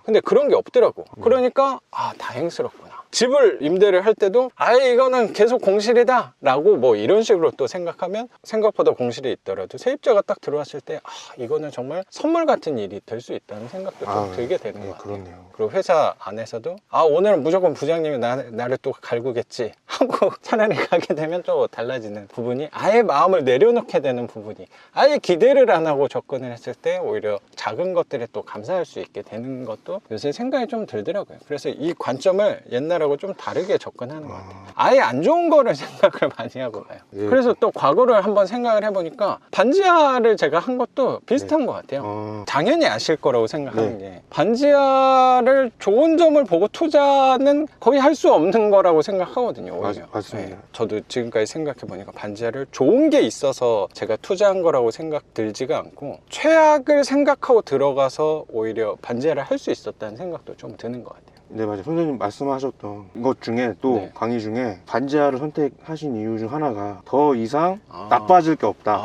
근데 그런 게 없더라고. 그러니까 다행스럽구나. 집을 임대를 할 때도 이거는 계속 공실이다 라고 뭐 이런 식으로 또 생각하면 생각보다 공실이 있더라도 세입자가 딱 들어왔을 때 이거는 정말 선물 같은 일이 될 수 있다는 생각도 좀 들게 되는 것 같아요. 그렇네요. 그리고 회사 안에서도 오늘은 무조건 부장님이 나를 또 갈구겠지 하고 차라리 가게 되면 또 달라지는 부분이, 아예 마음을 내려놓게 되는 부분이, 아예 기대를 안 하고 접근을 했을 때 오히려 작은 것들에 또 감사할 수 있게 되는 것도 요새 생각이 좀 들더라고요. 그래서 이 관점을 옛날하고 좀 다르게 접근하는 것 같아요. 아예 안 좋은 거를 생각을 많이 하고 가요. 예. 그래서 또 과거를 한번 생각을 해보니까 반지하를 제가 한 것도 비슷한 것 같아요. 당연히 아실 거라고 생각하는 게, 반지하를 좋은 점을 보고 투자는 거의 할 수 없는 거라고 생각하거든요. 오히려. 맞습니다. 저도 지금까지 생각해 보니까 반지하를 좋은 게 있어서 제가 투자한 거라고 생각 들지가 않고 최악을 생각하고 들어가서 오히려 반지하를 할 수 있었다는 생각도 좀 드는 것 같아요. 네, 맞아요. 선생님 말씀하셨던 것 중에 또 네. 강의 중에 반지하를 선택하신 이유 중 하나가 더 이상 나빠질 게 없다.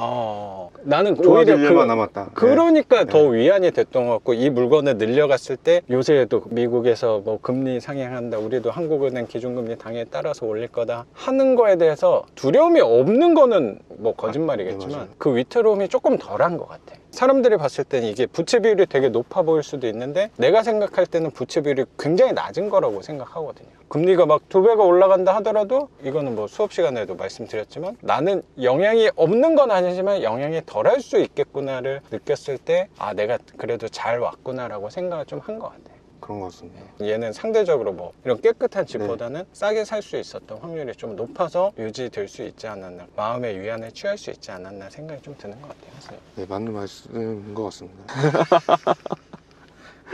나는 좋아질 오히려 일만 남았다. 그러니까 네. 더 위안이 됐던 것 같고, 이 물건을 늘려갔을 때 요새도 미국에서 뭐 금리 상향한다, 우리도 한국은행 기준금리 당연히 따라서 올릴 거다 하는 거에 대해서 두려움이 없는 거는 뭐 거짓말이겠지만 네, 맞아요. 그 위태로움이 조금 덜한 것 같아. 사람들이 봤을 때는 이게 부채 비율이 되게 높아 보일 수도 있는데 내가 생각할 때는 부채 비율이 굉장히 낮은 거라고 생각하거든요. 금리가 막 2배가 올라간다 하더라도 이거는 뭐 수업 시간에도 말씀드렸지만 나는 영향이 없는 건 아니지만 영향이 덜할 수 있겠구나를 느꼈을 때 내가 그래도 잘 왔구나라고 생각을 좀 한 것 같아요. 그런 것 같습니다. 얘는 상대적으로 뭐 이런 깨끗한 집보다는 싸게 살 수 있었던 확률이 좀 높아서 유지될 수 있지 않았나, 마음의 위안을 취할 수 있지 않았나 생각이 좀 드는 것 같아요. 네, 맞는 말씀인 것 같습니다.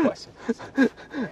고맙습니다.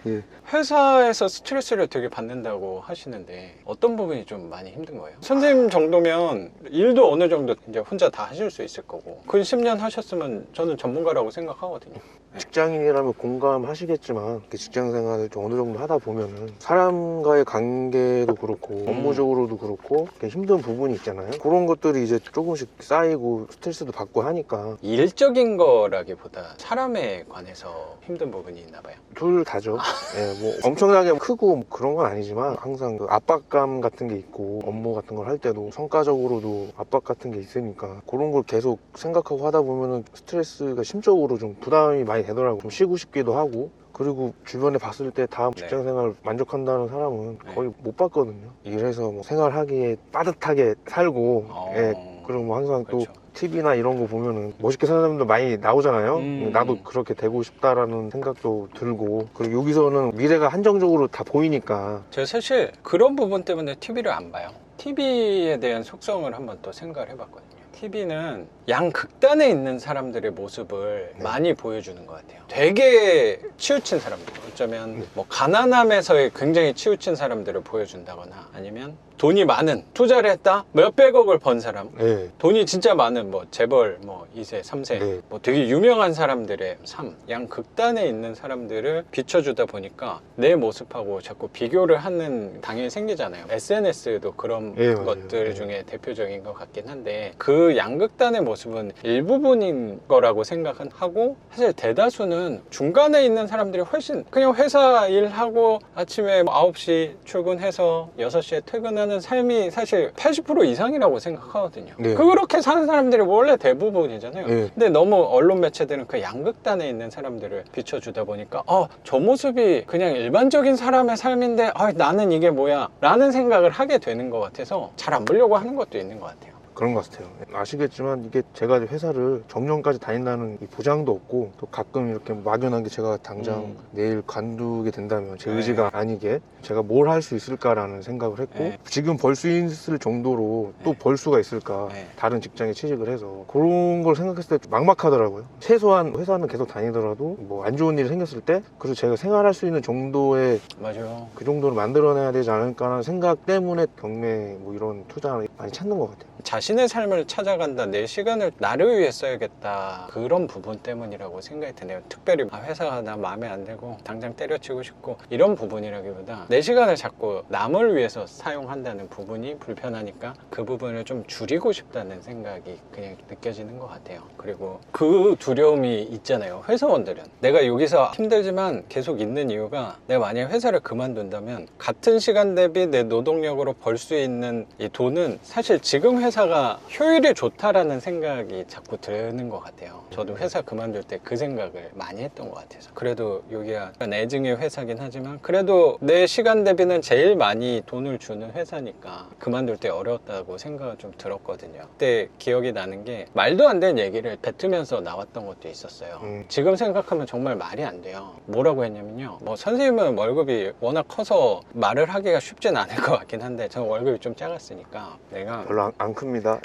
예. 회사에서 스트레스를 되게 받는다고 하시는데 어떤 부분이 좀 많이 힘든 거예요? 선생님 정도면 일도 어느 정도 이제 혼자 다 하실 수 있을 거고 근 10년 하셨으면 저는 전문가라고 생각하거든요. 직장인이라면 공감하시겠지만 이렇게 직장 생활을 좀 어느 정도 하다 보면은 사람과의 관계도 그렇고 업무적으로도 그렇고 이렇게 힘든 부분이 있잖아요. 그런 것들이 이제 조금씩 쌓이고 스트레스도 받고 하니까 일적인 거라기보다 사람에 관해서 힘든 부분이 있나 봐요. 둘 다죠. 예, 뭐 엄청나게 크고 뭐 그런 건 아니지만 항상 그 압박감 같은 게 있고 업무 같은 걸 할 때도 성과적으로도 압박 같은 게 있으니까 그런 걸 계속 생각하고 하다 보면은 스트레스가 심적으로 좀 부담이 많이 되더라고요. 좀 쉬고 싶기도 하고 그리고 주변에 봤을 때 다음 직장 생활 만족한다는 사람은 거의 못 봤거든요. 일해서 뭐 생활하기에 빠듯하게 살고 예, 그리고 뭐 항상 또 그렇죠. TV나 이런 거 보면은 멋있게 사는 사람들 많이 나오잖아요. 나도 음. 그렇게 되고 싶다라는 생각도 들고 그리고 여기서는 미래가 한정적으로 다 보이니까 제가 사실 그런 부분 때문에 TV를 안 봐요. TV에 대한 속성을 한번 또 생각을 해봤거든요. TV는 양극단에 있는 사람들의 모습을 네. 많이 보여주는 것 같아요. 되게 치우친 사람들, 어쩌면 뭐 가난함에서의 굉장히 치우친 사람들을 보여준다거나 아니면 돈이 많은 투자를 했다 몇백억을 번 사람, 네. 돈이 진짜 많은 뭐 재벌 뭐 2세 3세 네. 뭐 되게 유명한 사람들의 삶, 양극단에 있는 사람들을 비춰주다 보니까 내 모습하고 자꾸 비교를 하는 당연히 생기잖아요. SNS도 그런 예, 맞아요. 것들 예. 중에 대표적인 것 같긴 한데 그 양극단의 모습은 일부분인 거라고 생각은 하고 사실 대다수는 중간에 있는 사람들이 훨씬 그냥 회사 일하고 아침에 9시 출근해서 6시에 퇴근하는 삶이 사실 80% 이상이라고 생각하거든요. 네. 그렇게 사는 사람들이 원래 대부분이잖아요. 네. 근데 너무 언론 매체들은 그 양극단에 있는 사람들을 비춰주다 보니까 저 모습이 그냥 일반적인 사람의 삶인데 나는 이게 뭐야 라는 생각을 하게 되는 것 같아서 잘 안 보려고 하는 것도 있는 것 같아요. 그런 것 같아요. 아시겠지만 이게 제가 회사를 정년까지 다닌다는 이 보장도 없고 또 가끔 이렇게 막연하게 제가 당장 내일 관두게 된다면 제 네. 의지가 아니게 제가 뭘 할 수 있을까라는 생각을 했고 네. 지금 벌 수 있을 정도로 또 네. 벌 수가 있을까 네. 다른 직장에 취직을 해서 그런 걸 생각했을 때 막막하더라고요. 최소한 회사는 계속 다니더라도 뭐 안 좋은 일이 생겼을 때 그래도 제가 생활할 수 있는 정도의 맞아요. 그 정도를 만들어내야 되지 않을까라는 생각 때문에 경매 뭐 이런 투자를 많이 찾는 것 같아요. 자신의 삶을 찾아간다, 내 시간을 나를 위해 써야겠다 그런 부분 때문이라고 생각이 드네요. 특별히 회사가 나 마음에 안 들고 당장 때려치고 싶고 이런 부분이라기보다 내 시간을 자꾸 남을 위해서 사용한다는 부분이 불편하니까 그 부분을 좀 줄이고 싶다는 생각이 그냥 느껴지는 것 같아요. 그리고 그 두려움이 있잖아요. 회사원들은 내가 여기서 힘들지만 계속 있는 이유가 내가 만약에 회사를 그만둔다면 같은 시간 대비 내 노동력으로 벌 수 있는 이 돈은 사실 지금 회사가 효율이 좋다라는 생각이 자꾸 드는 것 같아요. 저도 회사 그만둘 때 그 생각을 많이 했던 것 같아서 그래도 여기가 애증의 회사긴 하지만 그래도 내 시간 대비는 제일 많이 돈을 주는 회사니까 그만둘 때 어려웠다고 생각을 좀 들었거든요. 그때 기억이 나는 게 말도 안 되는 얘기를 뱉으면서 나왔던 것도 있었어요. 지금 생각하면 정말 말이 안 돼요. 뭐라고 했냐면요, 뭐 선생님은 월급이 워낙 커서 말을 하기가 쉽진 않을 것 같긴 한데 저는 월급이 좀 작았으니까 내가 별로 안 큽니다.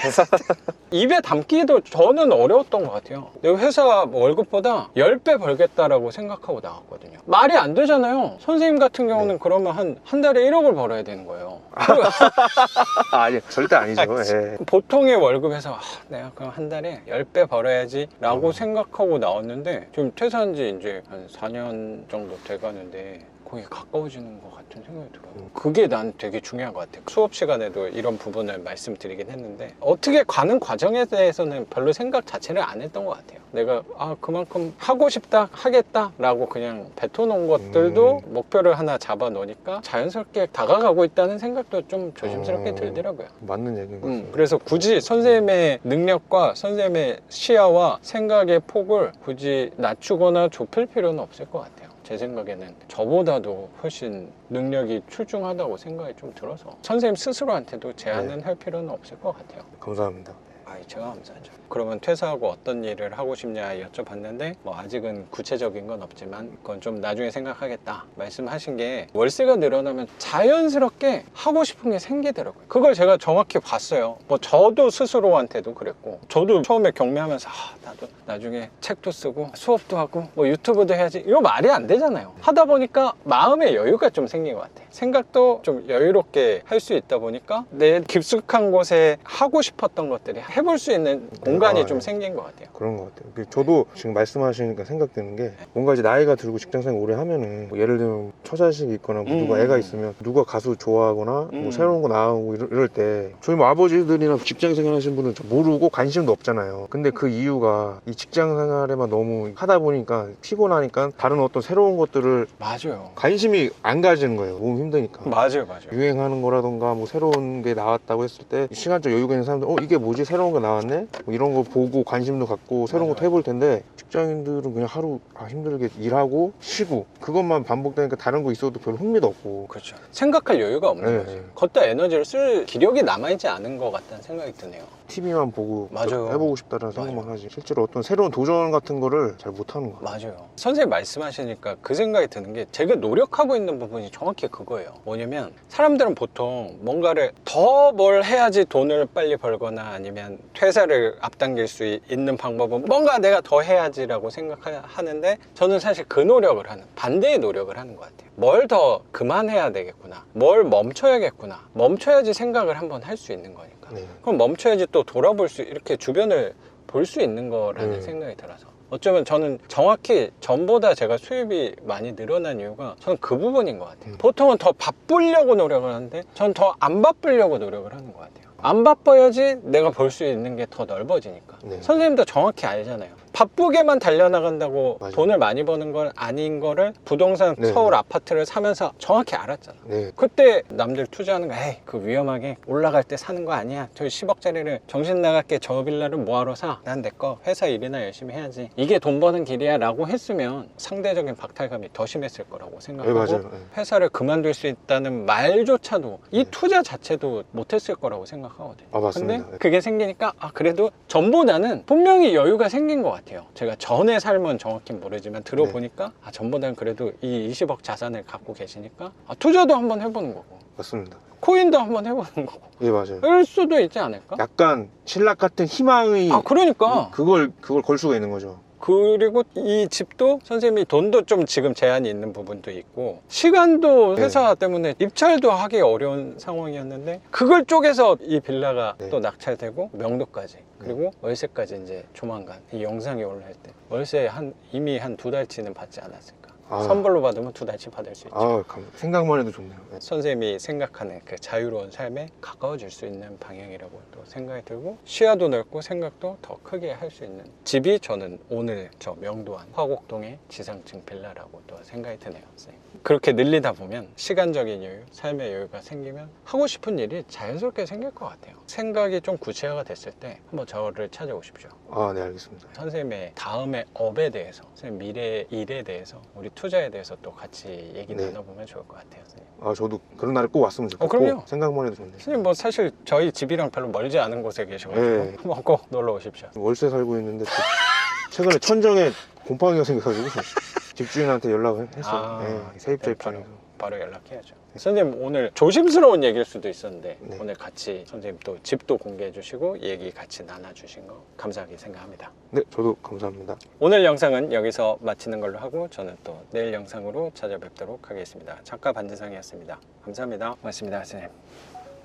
입에 담기도 저는 어려웠던 것 같아요. 내가 회사 월급보다 10배 벌겠다라고 생각하고 나왔거든요. 말이 안 되잖아요. 선생님 같은 경우는 그러면 한 달에 1억을 벌어야 되는 거예요. 아니 절대 아니죠. 예. 보통의 월급에서 내가 그럼 한 달에 10배 벌어야지 라고 생각하고 나왔는데 지금 퇴사한 지 이제 한 4년 정도 돼가는데 거의 가까워지는 것 같은 생각이 들어요. 그게 난 되게 중요한 것 같아요. 수업 시간에도 이런 부분을 말씀드리긴 했는데 어떻게 가는 과정에 대해서는 별로 생각 자체를 안 했던 것 같아요. 내가 그만큼 하고 싶다 하겠다 라고 그냥 뱉어놓은 것들도 목표를 하나 잡아 놓으니까 자연스럽게 다가가고 있다는 생각도 좀 조심스럽게 들더라고요. 맞는 얘기인 것 같습니다. 그래서 굳이 선생님의 능력과 선생님의 시야와 생각의 폭을 굳이 낮추거나 좁힐 필요는 없을 것 같아요. 제 생각에는 저보다도 훨씬 능력이 출중하다고 생각이 좀 들어서 선생님 스스로한테도 제한은 할 필요는 없을 것 같아요. 감사합니다. 제가 감사하죠. 그러면 퇴사하고 어떤 일을 하고 싶냐 여쭤봤는데 뭐 아직은 구체적인 건 없지만 그건 좀 나중에 생각하겠다 말씀하신 게, 월세가 늘어나면 자연스럽게 하고 싶은 게 생기더라고요. 그걸 제가 정확히 봤어요. 뭐 저도 스스로한테도 그랬고, 저도 처음에 경매하면서 나도 나중에 책도 쓰고 수업도 하고 뭐 유튜브도 해야지, 이거 말이 안 되잖아요. 하다 보니까 마음의 여유가 좀 생긴 것 같아요. 생각도 좀 여유롭게 할 수 있다 보니까 내 깊숙한 곳에 하고 싶었던 것들이 해볼 수 있는 공간이 좀 생긴 것 같아요. 그런 것 같아요. 저도 지금 말씀하시니까 생각드는 게, 뭔가 이제 나이가 들고 직장생활 오래 하면은 뭐 예를 들면 처자식이 있거나 뭐 누가 애가 있으면 누가 가수 좋아하거나 뭐 새로운 거 나오고 이럴 때, 저희 뭐 아버지들이나 직장생활 하시는 분은 모르고 관심도 없잖아요. 근데 그 이유가 이 직장생활에만 너무 하다 보니까 피곤하니까 다른 어떤 새로운 것들을 맞아요. 관심이 안 가지는 거예요. 너무 힘드니까. 맞아요. 유행하는 거라던가 뭐 새로운 게 나왔다고 했을 때 시간적 여유가 있는 사람들, 이게 뭐지, 새로운 거 나왔네, 뭐 이런 거 보고 관심도 갖고 새로운 것도 해볼 텐데, 직장인들은 그냥 하루 힘들게 일하고 쉬고 그것만 반복되니까 다른 거 있어도 별로 흥미도 없고. 그렇죠. 생각할 여유가 없는 네, 거지. 네. 걷다 에너지를 쓸 기력이 남아있지 않은 것 같다는 생각이 드네요. TV만 보고 맞아요. 해보고 싶다는 생각만 하지, 실제로 어떤 새로운 도전 같은 거를 잘 못하는 거야. 맞아요. 선생님 말씀하시니까 그 생각이 드는 게, 제가 노력하고 있는 부분이 정확히 그거예요. 뭐냐면 사람들은 보통 뭔가를 더 뭘 해야지 돈을 빨리 벌거나 아니면 퇴사를 앞당길 수 있는 방법은 뭔가 내가 더 해야지라고 생각하는데, 저는 사실 그 노력을 하는, 반대의 노력을 하는 것 같아요. 뭘 더 그만해야 되겠구나, 뭘 멈춰야겠구나, 멈춰야지 생각을 한번 할 수 있는 거니까. 네. 그럼 멈춰야지 또 돌아볼 수, 이렇게 주변을 볼 수 있는 거라는 생각이 들어서, 어쩌면 저는 정확히 전보다 제가 수입이 많이 늘어난 이유가 저는 그 부분인 것 같아요. 보통은 더 바쁘려고 노력을 하는데 저는 더 안 바쁘려고 노력을 하는 것 같아요. 안 바빠야지 내가 볼 수 있는 게 더 넓어지니까. 네. 선생님도 정확히 알잖아요. 바쁘게만 달려나간다고 맞아요. 돈을 많이 버는 건 아닌 거를 부동산 네. 서울 아파트를 사면서 정확히 알았잖아. 네. 그때 남들 투자하는 거, 에이 그 위험하게 올라갈 때 사는 거 아니야, 저 10억짜리를 정신 나갔게 저 빌라를 뭐하러 사, 난 내 거 회사 일이나 열심히 해야지, 이게 돈 버는 길이야 라고 했으면 상대적인 박탈감이 더 심했을 거라고 생각하고, 네, 맞아요. 네. 회사를 그만둘 수 있다는 말조차도, 이 투자 자체도 못했을 거라고 생각하거든요. 맞습니다. 근데 그게 생기니까 그래도 전보다는 분명히 여유가 생긴 것 같아요. 제가 전의 삶은 정확히 모르지만 들어보니까 전보다는 그래도 이 20억 자산을 갖고 계시니까 투자도 한번 해보는 거고, 맞습니다. 코인도 한번 해보는 거고, 예, 맞아요. 이럴 수도 있지 않을까? 약간 신락 같은 희망의 그러니까 그걸 걸 수가 있는 거죠. 그리고 이 집도 선생님이 돈도 좀 지금 제한이 있는 부분도 있고, 시간도 회사 때문에 입찰도 하기 어려운 상황이었는데, 그걸 쪼개서 이 빌라가 또 낙찰되고 명도까지, 그리고 월세까지 이제 조만간 이 영상이 올라올 때 월세 이미 한 2달치는 받지 않았을까. 선불로 받으면 2달치 받을 수 있죠. 생각만 해도 좋네요. 선생님이 생각하는 그 자유로운 삶에 가까워질 수 있는 방향이라고 또 생각이 들고, 시야도 넓고 생각도 더 크게 할 수 있는 집이, 저는 오늘 저 명도한 화곡동의 지상층 빌라라고 또 생각이 드네요. 선생님. 그렇게 늘리다 보면 시간적인 여유, 삶의 여유가 생기면 하고 싶은 일이 자연스럽게 생길 것 같아요. 생각이 좀 구체화가 됐을 때 한번 저를 찾아오십시오. 네, 알겠습니다. 선생님의 다음의 업에 대해서, 선생님 미래의 일에 대해서, 우리 투자에 대해서 또 같이 얘기 나눠보면 좋을 것 같아요. 선생님. 저도 그런 날이 꼭 왔으면 좋겠고. 그럼요. 생각만 해도 좋네요. 선생님 뭐 사실 저희 집이랑 별로 멀지 않은 곳에 계셔가지고 한번 꼭 놀러 오십시오. 월세 살고 있는데 최근에 천정에 곰팡이가 생겨가지고 집주인한테 연락을 했어요. 세입자 입장에서. 바로 연락해야죠. 선생님 오늘 조심스러운 얘기일 수도 있었는데 오늘 같이 선생님 또 집도 공개해 주시고 얘기 같이 나눠주신 거 감사하게 생각합니다. 네, 저도 감사합니다. 오늘 영상은 여기서 마치는 걸로 하고, 저는 또 내일 영상으로 찾아뵙도록 하겠습니다. 작가 반지상이었습니다. 감사합니다. 고맙습니다, 선생님.